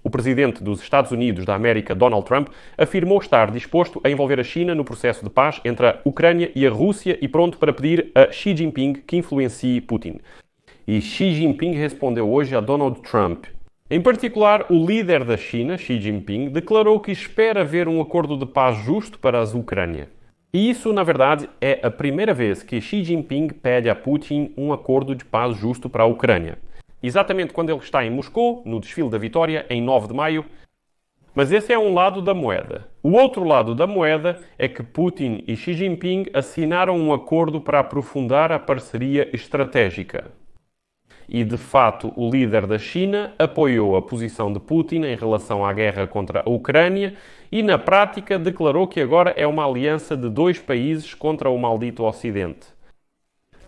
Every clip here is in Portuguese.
o presidente dos Estados Unidos da América, Donald Trump, afirmou estar disposto a envolver a China no processo de paz entre a Ucrânia e a Rússia e pronto para pedir a Xi Jinping que influencie Putin. E Xi Jinping respondeu hoje a Donald Trump. Em particular, o líder da China, Xi Jinping, declarou que espera ver um acordo de paz justo para a Ucrânia. E isso, na verdade, é a primeira vez que Xi Jinping pede a Putin um acordo de paz justo para a Ucrânia. Exatamente quando ele está em Moscou, no desfile da Vitória, em 9 de maio. Mas esse é um lado da moeda. O outro lado da moeda é que Putin e Xi Jinping assinaram um acordo para aprofundar a parceria estratégica. E, de fato, o líder da China apoiou a posição de Putin em relação à guerra contra a Ucrânia e, na prática, declarou que agora é uma aliança de 2 países contra o maldito Ocidente.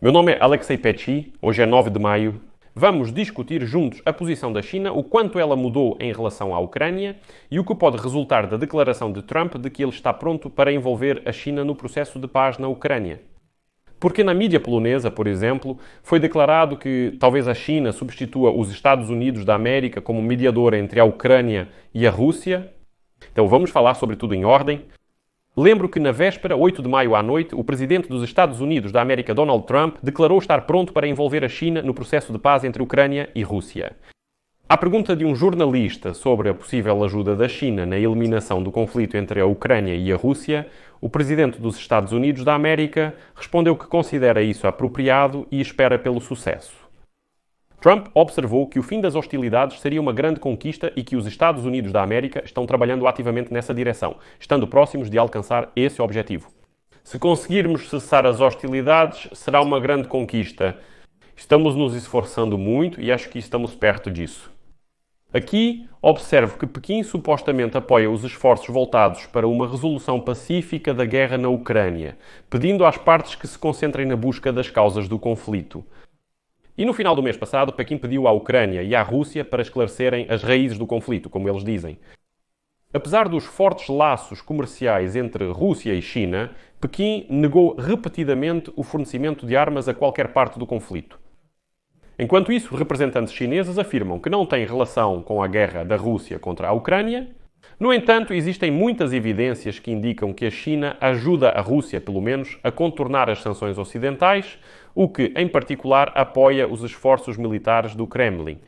Meu nome é Alexei Petchy, hoje é 9 de maio. Vamos discutir juntos a posição da China, o quanto ela mudou em relação à Ucrânia e o que pode resultar da declaração de Trump de que ele está pronto para envolver a China no processo de paz na Ucrânia. Porque na mídia polonesa, por exemplo, foi declarado que talvez a China substitua os Estados Unidos da América como mediador entre a Ucrânia e a Rússia. Então vamos falar sobre tudo em ordem. Lembro que na véspera, 8 de maio à noite, o presidente dos Estados Unidos da América, Donald Trump, declarou estar pronto para envolver a China no processo de paz entre Ucrânia e Rússia. À pergunta de um jornalista sobre a possível ajuda da China na eliminação do conflito entre a Ucrânia e a Rússia, o presidente dos Estados Unidos da América respondeu que considera isso apropriado e espera pelo sucesso. Trump observou que o fim das hostilidades seria uma grande conquista e que os Estados Unidos da América estão trabalhando ativamente nessa direção, estando próximos de alcançar esse objetivo. Se conseguirmos cessar as hostilidades, será uma grande conquista. Estamos nos esforçando muito e acho que estamos perto disso. Aqui, observo que Pequim supostamente apoia os esforços voltados para uma resolução pacífica da guerra na Ucrânia, pedindo às partes que se concentrem na busca das causas do conflito. E no final do mês passado, Pequim pediu à Ucrânia e à Rússia para esclarecerem as raízes do conflito, como eles dizem. Apesar dos fortes laços comerciais entre Rússia e China, Pequim negou repetidamente o fornecimento de armas a qualquer parte do conflito. Enquanto isso, representantes chineses afirmam que não tem relação com a guerra da Rússia contra a Ucrânia. No entanto, existem muitas evidências que indicam que a China ajuda a Rússia, pelo menos, a contornar as sanções ocidentais, o que, em particular, apoia os esforços militares do Kremlin.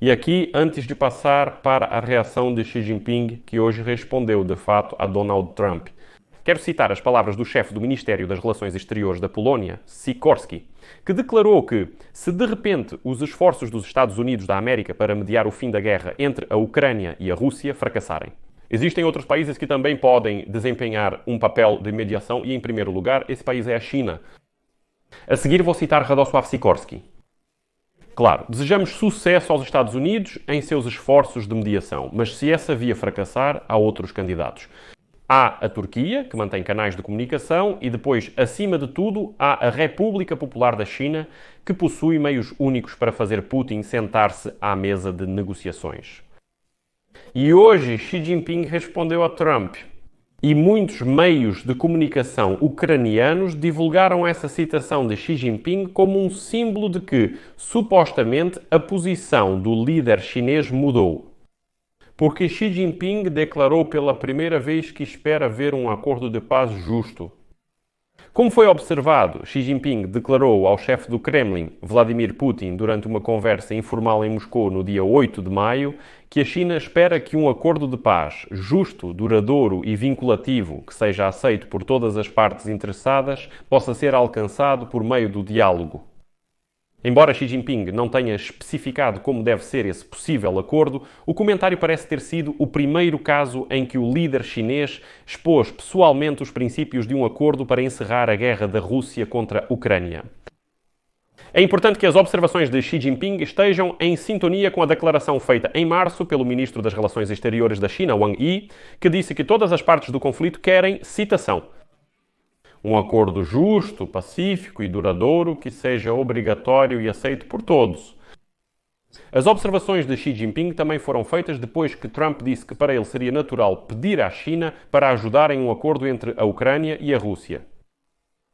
E aqui, antes de passar para a reação de Xi Jinping, que hoje respondeu, de fato, a Donald Trump, quero citar as palavras do chefe do Ministério das Relações Exteriores da Polónia, Sikorski, que declarou que, se de repente os esforços dos Estados Unidos da América para mediar o fim da guerra entre a Ucrânia e a Rússia fracassarem, existem outros países que também podem desempenhar um papel de mediação e, em primeiro lugar, esse país é a China. A seguir vou citar Radosław Sikorski. Claro, desejamos sucesso aos Estados Unidos em seus esforços de mediação, mas se essa via fracassar, há outros candidatos. Há a Turquia, que mantém canais de comunicação, e depois, acima de tudo, há a República Popular da China, que possui meios únicos para fazer Putin sentar-se à mesa de negociações. E hoje Xi Jinping respondeu a Trump. E muitos meios de comunicação ucranianos divulgaram essa citação de Xi Jinping como um símbolo de que, supostamente, a posição do líder chinês mudou. Porque Xi Jinping declarou pela primeira vez que espera ver um acordo de paz justo. Como foi observado, Xi Jinping declarou ao chefe do Kremlin, Vladimir Putin, durante uma conversa informal em Moscou no dia 8 de maio, que a China espera que um acordo de paz justo, duradouro e vinculativo, que seja aceito por todas as partes interessadas, possa ser alcançado por meio do diálogo. Embora Xi Jinping não tenha especificado como deve ser esse possível acordo, o comentário parece ter sido o primeiro caso em que o líder chinês expôs pessoalmente os princípios de um acordo para encerrar a guerra da Rússia contra a Ucrânia. É importante que as observações de Xi Jinping estejam em sintonia com a declaração feita em março pelo ministro das Relações Exteriores da China, Wang Yi, que disse que todas as partes do conflito querem, citação, um acordo justo, pacífico e duradouro que seja obrigatório e aceito por todos. As observações de Xi Jinping também foram feitas depois que Trump disse que para ele seria natural pedir à China para ajudar em um acordo entre a Ucrânia e a Rússia.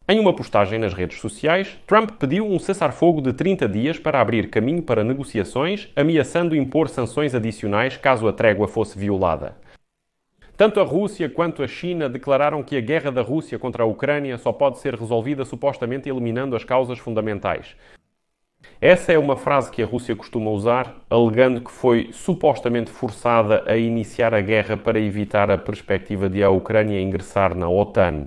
Em uma postagem nas redes sociais, Trump pediu um cessar-fogo de 30 dias para abrir caminho para negociações, ameaçando impor sanções adicionais caso a trégua fosse violada. Tanto a Rússia quanto a China declararam que a guerra da Rússia contra a Ucrânia só pode ser resolvida supostamente eliminando as causas fundamentais. Essa é uma frase que a Rússia costuma usar, alegando que foi supostamente forçada a iniciar a guerra para evitar a perspectiva de a Ucrânia ingressar na OTAN.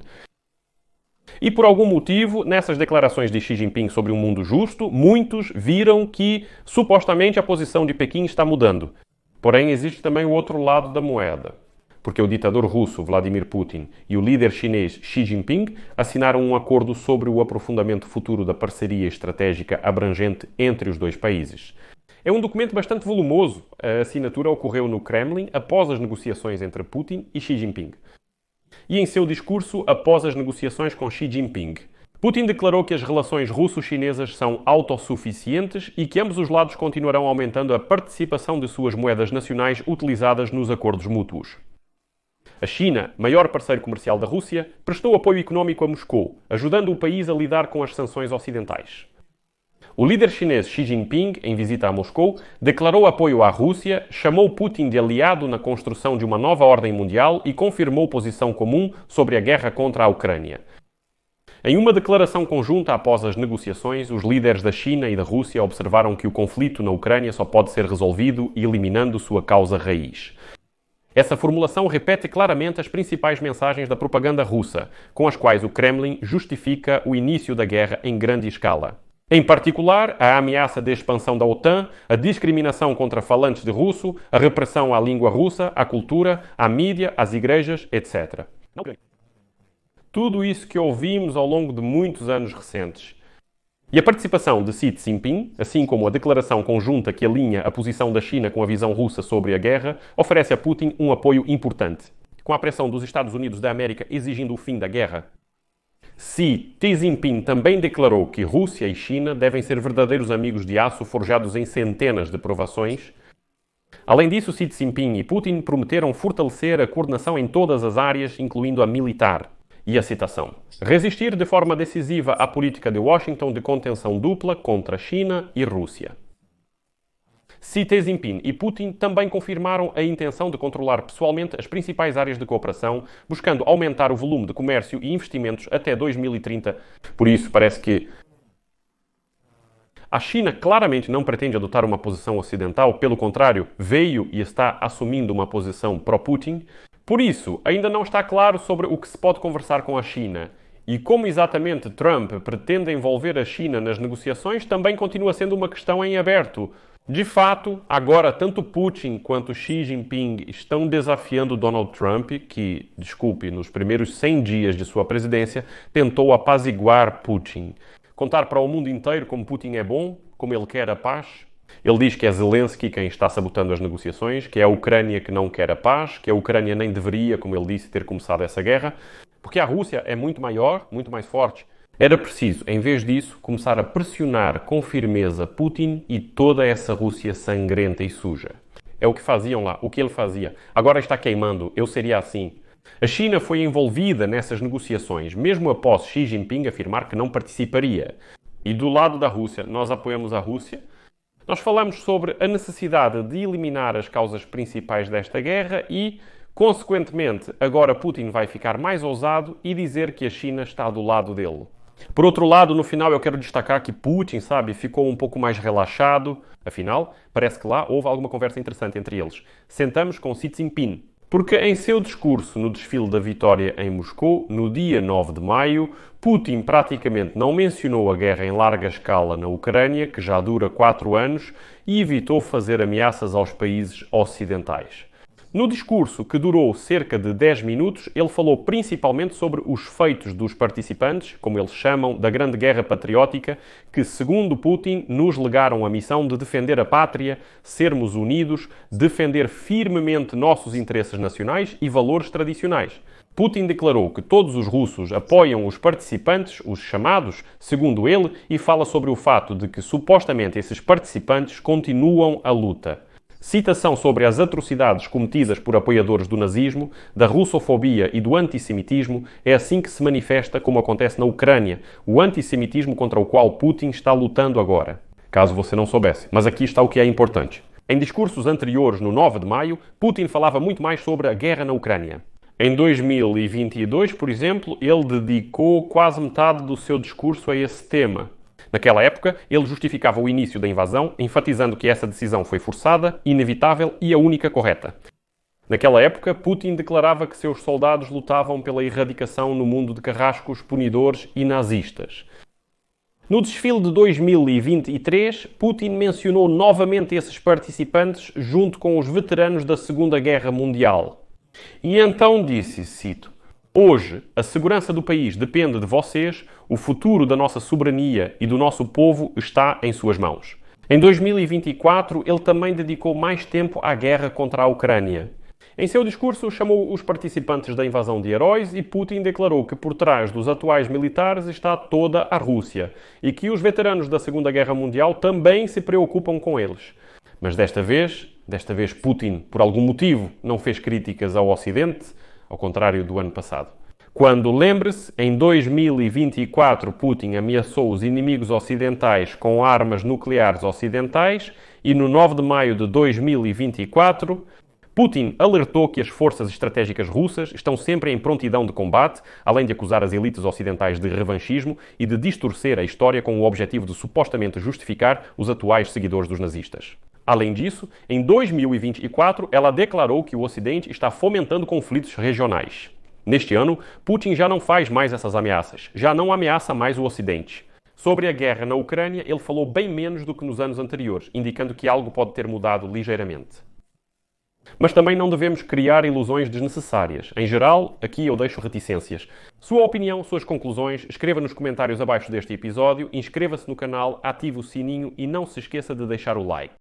E por algum motivo, nessas declarações de Xi Jinping sobre um mundo justo, muitos viram que supostamente a posição de Pequim está mudando. Porém, existe também o outro lado da moeda. Porque o ditador russo Vladimir Putin e o líder chinês Xi Jinping assinaram um acordo sobre o aprofundamento futuro da parceria estratégica abrangente entre os dois países. É um documento bastante volumoso. A assinatura ocorreu no Kremlin após as negociações entre Putin e Xi Jinping. E em seu discurso após as negociações com Xi Jinping, Putin declarou que as relações russo-chinesas são autossuficientes e que ambos os lados continuarão aumentando a participação de suas moedas nacionais utilizadas nos acordos mútuos. A China, maior parceiro comercial da Rússia, prestou apoio económico a Moscou, ajudando o país a lidar com as sanções ocidentais. O líder chinês Xi Jinping, em visita a Moscou, declarou apoio à Rússia, chamou Putin de aliado na construção de uma nova ordem mundial e confirmou posição comum sobre a guerra contra a Ucrânia. Em uma declaração conjunta após as negociações, os líderes da China e da Rússia observaram que o conflito na Ucrânia só pode ser resolvido eliminando sua causa raiz. Essa formulação repete claramente as principais mensagens da propaganda russa, com as quais o Kremlin justifica o início da guerra em grande escala. Em particular, a ameaça de expansão da OTAN, a discriminação contra falantes de russo, a repressão à língua russa, à cultura, à mídia, às igrejas, etc. Tudo isso que ouvimos ao longo de muitos anos recentes. E a participação de Xi Jinping, assim como a declaração conjunta que alinha a posição da China com a visão russa sobre a guerra, oferece a Putin um apoio importante. Com a pressão dos Estados Unidos da América exigindo o fim da guerra, Xi Jinping também declarou que Rússia e China devem ser verdadeiros amigos de aço forjados em centenas de provações. Além disso, Xi Jinping e Putin prometeram fortalecer a coordenação em todas as áreas, incluindo a militar. E a citação: resistir de forma decisiva à política de Washington de contenção dupla contra China e Rússia. Xi Jinping e Putin também confirmaram a intenção de controlar pessoalmente as principais áreas de cooperação, buscando aumentar o volume de comércio e investimentos até 2030. Por isso, parece que a China claramente não pretende adotar uma posição ocidental, pelo contrário, veio e está assumindo uma posição pró-Putin. Por isso, ainda não está claro sobre o que se pode conversar com a China. E como exatamente Trump pretende envolver a China nas negociações também continua sendo uma questão em aberto. De fato, agora tanto Putin quanto Xi Jinping estão desafiando Donald Trump, que, desculpe, nos primeiros 100 dias de sua presidência, tentou apaziguar Putin. Contar para o mundo inteiro como Putin é bom, como ele quer a paz. Ele diz que é Zelensky quem está sabotando as negociações, que é a Ucrânia que não quer a paz, que a Ucrânia nem deveria, como ele disse, ter começado essa guerra, porque a Rússia é muito maior, muito mais forte. Era preciso, em vez disso, começar a pressionar com firmeza Putin e toda essa Rússia sangrenta e suja. É o que faziam lá, o que ele fazia. Agora está queimando, eu seria assim. A China foi envolvida nessas negociações, mesmo após Xi Jinping afirmar que não participaria. E do lado da Rússia, nós apoiamos a Rússia. Nós falamos sobre a necessidade de eliminar as causas principais desta guerra e, consequentemente, agora Putin vai ficar mais ousado e dizer que a China está do lado dele. Por outro lado, no final eu quero destacar que Putin, ficou um pouco mais relaxado. Afinal, parece que lá houve alguma conversa interessante entre eles. Sentamos com Xi Jinping. Porque em seu discurso no desfile da vitória em Moscou, no dia 9 de maio, Putin praticamente não mencionou a guerra em larga escala na Ucrânia, que já dura 4 anos, e evitou fazer ameaças aos países ocidentais. No discurso, que durou cerca de 10 minutos, ele falou principalmente sobre os feitos dos participantes, como eles chamam, da Grande Guerra Patriótica, que, segundo Putin, nos legaram a missão de defender a pátria, sermos unidos, defender firmemente nossos interesses nacionais e valores tradicionais. Putin declarou que todos os russos apoiam os participantes, os chamados, segundo ele, e fala sobre o fato de que, supostamente, esses participantes continuam a luta. citação sobre as atrocidades cometidas por apoiadores do nazismo, da russofobia e do antissemitismo, é assim que se manifesta como acontece na Ucrânia, o antissemitismo contra o qual Putin está lutando agora. Caso você não soubesse. Mas aqui está o que é importante. Em discursos anteriores, no 9 de maio, Putin falava muito mais sobre a guerra na Ucrânia. Em 2022, por exemplo, ele dedicou quase metade do seu discurso a esse tema. Naquela época, ele justificava o início da invasão, enfatizando que essa decisão foi forçada, inevitável e a única correta. Naquela época, Putin declarava que seus soldados lutavam pela erradicação no mundo de carrascos, punidores e nazistas. No desfile de 2023, Putin mencionou novamente esses participantes junto com os veteranos da Segunda Guerra Mundial. E então disse, cito, hoje, a segurança do país depende de vocês, o futuro da nossa soberania e do nosso povo está em suas mãos. Em 2024, ele também dedicou mais tempo à guerra contra a Ucrânia. Em seu discurso, chamou os participantes da invasão de heróis e Putin declarou que por trás dos atuais militares está toda a Rússia e que os veteranos da Segunda Guerra Mundial também se preocupam com eles. Mas desta vez Putin, por algum motivo, não fez críticas ao Ocidente, ao contrário do ano passado. Quando, lembre-se, em 2024 Putin ameaçou os inimigos ocidentais com armas nucleares ocidentais e no 9 de maio de 2024 Putin alertou que as forças estratégicas russas estão sempre em prontidão de combate, além de acusar as elites ocidentais de revanchismo e de distorcer a história com o objetivo de supostamente justificar os atuais seguidores dos nazistas. Além disso, em 2024, ela declarou que o Ocidente está fomentando conflitos regionais. Neste ano, Putin já não faz mais essas ameaças, já não ameaça mais o Ocidente. Sobre a guerra na Ucrânia, ele falou bem menos do que nos anos anteriores, indicando que algo pode ter mudado ligeiramente. Mas também não devemos criar ilusões desnecessárias. Em geral, aqui eu deixo reticências. Sua opinião, suas conclusões, escreva nos comentários abaixo deste episódio, inscreva-se no canal, ative o sininho e não se esqueça de deixar o like.